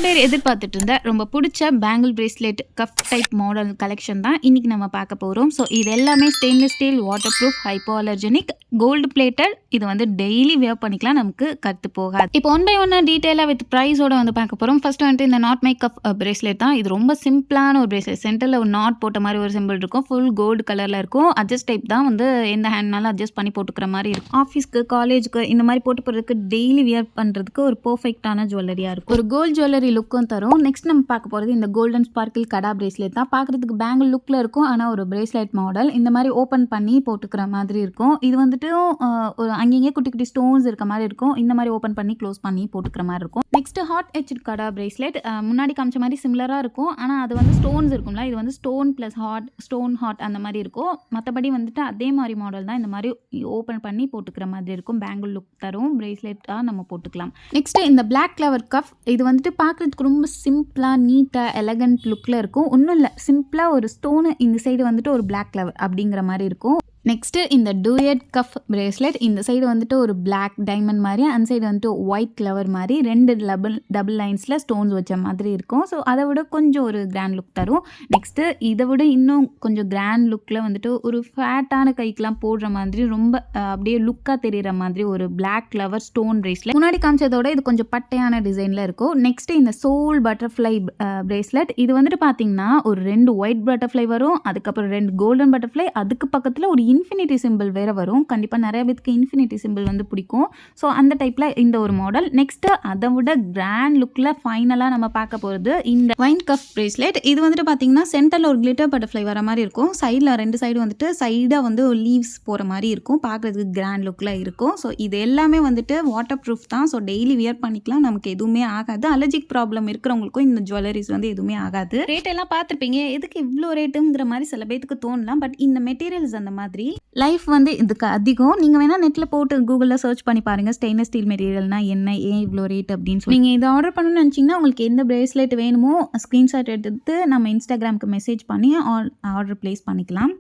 பேர் எதிர்பார்த்துட்டு இருந்த ரொம்ப பிடிச்ச bangle bracelet cuff type model collection தான் இன்றைக்கி நம்ம பார்க்க போகிறோம். ஸோ இது எல்லாமே stainless steel, waterproof, hypoallergenic, gold plated. இது வந்து டெய்லி வேர் பண்ணிக்கலாம், நமக்கு கற்று போகாது. இப்போ ஒன் பை ஒன்னாக டீட்டெயிலாக வித் ப்ரைஸோட வந்து பார்க்க போகிறோம். ஃபர்ஸ்ட் வந்துட்டு இந்த நாட் மேக் கஃப் பிரேஸ்லெட் தான். இது ரொம்ப சிம்பிளான ஒரு பிரேஸ்லெட். சென்டரில் ஒரு நாட் போட்ட மாதிரி ஒரு சிம்பிள் இருக்கும். ஃபுல் கோல்டு கலரில் இருக்கும். அட்ஜஸ்ட் டைப் தான், வந்து எந்த ஹேண்ட்னாலும் அட்ஜஸ்ட் பண்ணி போட்டுக்கிற மாதிரி இருக்கும். ஆஃபீஸ்க்கு, காலேஜுக்கு இந்த மாதிரி போட்டு போகிறதுக்கு, டெய்லி வியர் பண்ணுறதுக்கு ஒரு பர்ஃபெக்டான ஜுவல்லரியாக இருக்கும். ஒரு கோல்டு ஜுவல்லரி லுக்கும் தரும். நெக்ஸ்ட் நம்ம பார்க்க போகிறது இந்த கோல்டன் ஸ்பார்க்கிள் கடா பிரேஸ்லெட் தான். பார்க்குறதுக்கு பேங்கிள் லுக்கில் இருக்கும், ஆனால் ஒரு பிரேஸ்லெட் மாடல். இந்த மாதிரி ஓப்பன் பண்ணி போட்டுக்கிற மாதிரி இருக்கும். இது வந்துட்டு ஒரு அங்கங்கே குட்டி குட்டி ஸ்டோன்ஸ் இருக்க மாதிரி இருக்கும். இந்த மாதிரி ஓப்பன் பண்ணி க்ளோஸ் பண்ணி போட்டுக்கிற மாதிரி இருக்கும். நெக்ஸ்ட் ஹாட் எட்ஜ் கடா பிரேஸ்லெட். முன்னாடி காமிச்ச மாதிரி சிமிலராக இருக்கும், ஆனால் அது வந்து ஸ்டோன்ஸ் இருக்கும்ல, இது வந்து stone plus hot, stone hot அந்த மாதிரி இருக்கும். மற்றபடி வந்துட்டு அதே மாதிரி மாடல் தான். இந்த மாதிரி ஓப்பன் பண்ணி போட்டுக்கிற மாதிரி இருக்கும். பேங்கிள் லுக் தரும். பிரேஸ்லெட்டாக நம்ம போட்டுக்கலாம். நெக்ஸ்ட் இந்த பிளாக் கிளவர் கஃப். இது வந்துட்டு பார்க்குறதுக்கு ரொம்ப சிம்பிளாக, நீட்டாக, எலகண்ட் லுக்கில் இருக்கும். ஒன்றும் இல்லை, சிம்பிளாக ஒரு ஸ்டோனு இந்த சைடு வந்துட்டு ஒரு பிளாக் கிளவர் அப்படிங்கிற மாதிரி இருக்கும். நெக்ஸ்ட்டு இந்த டூயட் கஃப் பிரேஸ்லெட். இந்த சைடு வந்துட்டு ஒரு பிளாக் டைமண்ட் மாதிரி, அந்த சைடு வந்துட்டு ஒயிட் கிளவர் மாதிரி, ரெண்டு டபுள் லைன்ஸில் ஸ்டோன்ஸ் வச்ச மாதிரி இருக்கும். ஸோ அதை விட கொஞ்சம் ஒரு கிராண்ட் லுக் தரும். நெக்ஸ்ட்டு இதை விட இன்னும் கொஞ்சம் கிராண்ட் லுக்கில் வந்துட்டு ஒரு ஃபேட்டான கைக்கெலாம் போடுற மாதிரி, ரொம்ப அப்படியே லுக்காக தெரிகிற மாதிரி ஒரு பிளாக் கிளவர் ஸ்டோன் பிரேஸ்லெட். முன்னாடி காமிச்சதோட இது கொஞ்சம் பட்டையான டிசைனில் இருக்கும். நெக்ஸ்ட்டு இந்த சோல் பட்டர்ஃப்ளை பிரேஸ்லெட். இது வந்துட்டு பார்த்தீங்கன்னா ஒரு 2 ஒயிட் பட்டர்ஃப்ளை வரும், அதுக்கப்புறம் 2 கோல்டன் பட்டர்ஃப்ளை, அதுக்கு பக்கத்தில் ஒரு இன்ஃபினிட்டி சிம்பிள் வேறு வரும். கண்டிப்பாக நிறைய பேருக்கு இன்ஃபினிட்டி சிம்பிள் வந்து பிடிக்கும். ஸோ அந்த டைப்பில் இந்த ஒரு மாடல். நெக்ஸ்ட்டு அதை விட கிராண்ட் லுக்கில் ஃபைனலாக நம்ம பார்க்க போகிறது இந்த வைன் கஃப் பிரேஸ்லெட். இது வந்துட்டு பார்த்தீங்கன்னா சென்டரில் ஒரு கிளிட்டர் பட்டர்ஃப்ளை வர மாதிரி இருக்கும். சைடில் 2 சைடு வந்துட்டு சைடாக வந்து ஒரு லீவ்ஸ் போகிற மாதிரி இருக்கும். பார்க்குறதுக்கு கிராண்ட் லுக்கில் இருக்கும். ஸோ இது எல்லாமே வந்துட்டு வாட்டர் ப்ரூஃப் தான். ஸோ டெய்லி வியர் பண்ணிக்கலாம், நமக்கு எதுவுமே ஆகாது. அலர்ஜிக் ப்ராப்ளம் இருக்கிறவங்களுக்கும் இந்த ஜுவல்லரிஸ் வந்து எதுவுமே ஆகாது. ரேட் எல்லாம் பார்த்துருப்பீங்க, எதுக்கு இவ்வளோ ரேட்டுங்கிற மாதிரி சில பேருக்கு தோணலாம். பட் இந்த மெட்டீரியல்ஸ் அந்த மாதிரி லைஃப் வந்து இதுக்கு அதிகம். நீங்கள் வேணால் நெட்டில் போட்டு கூகுளில் சர்ச் பண்ணி பாருங்கள், ஸ்டெயின்லெஸ் ஸ்டீல் மெட்டீரியல்னா என்ன, ஏன் இவ்வளோ ரேட் அப்படின்னு சொல்லி. நீங்கள் இதை ஆர்டர் பண்ணணும்னு நினச்சிங்கன்னா, உங்களுக்கு எந்த பிரேஸ்லெட் வேணுமோ ஸ்க்ரீன்ஷாட் எடுத்து நம்ம இன்ஸ்டாகிராமுக்கு மெசேஜ் பண்ணி ஆர்டர் ப்ளேஸ் பண்ணிக்கலாம்.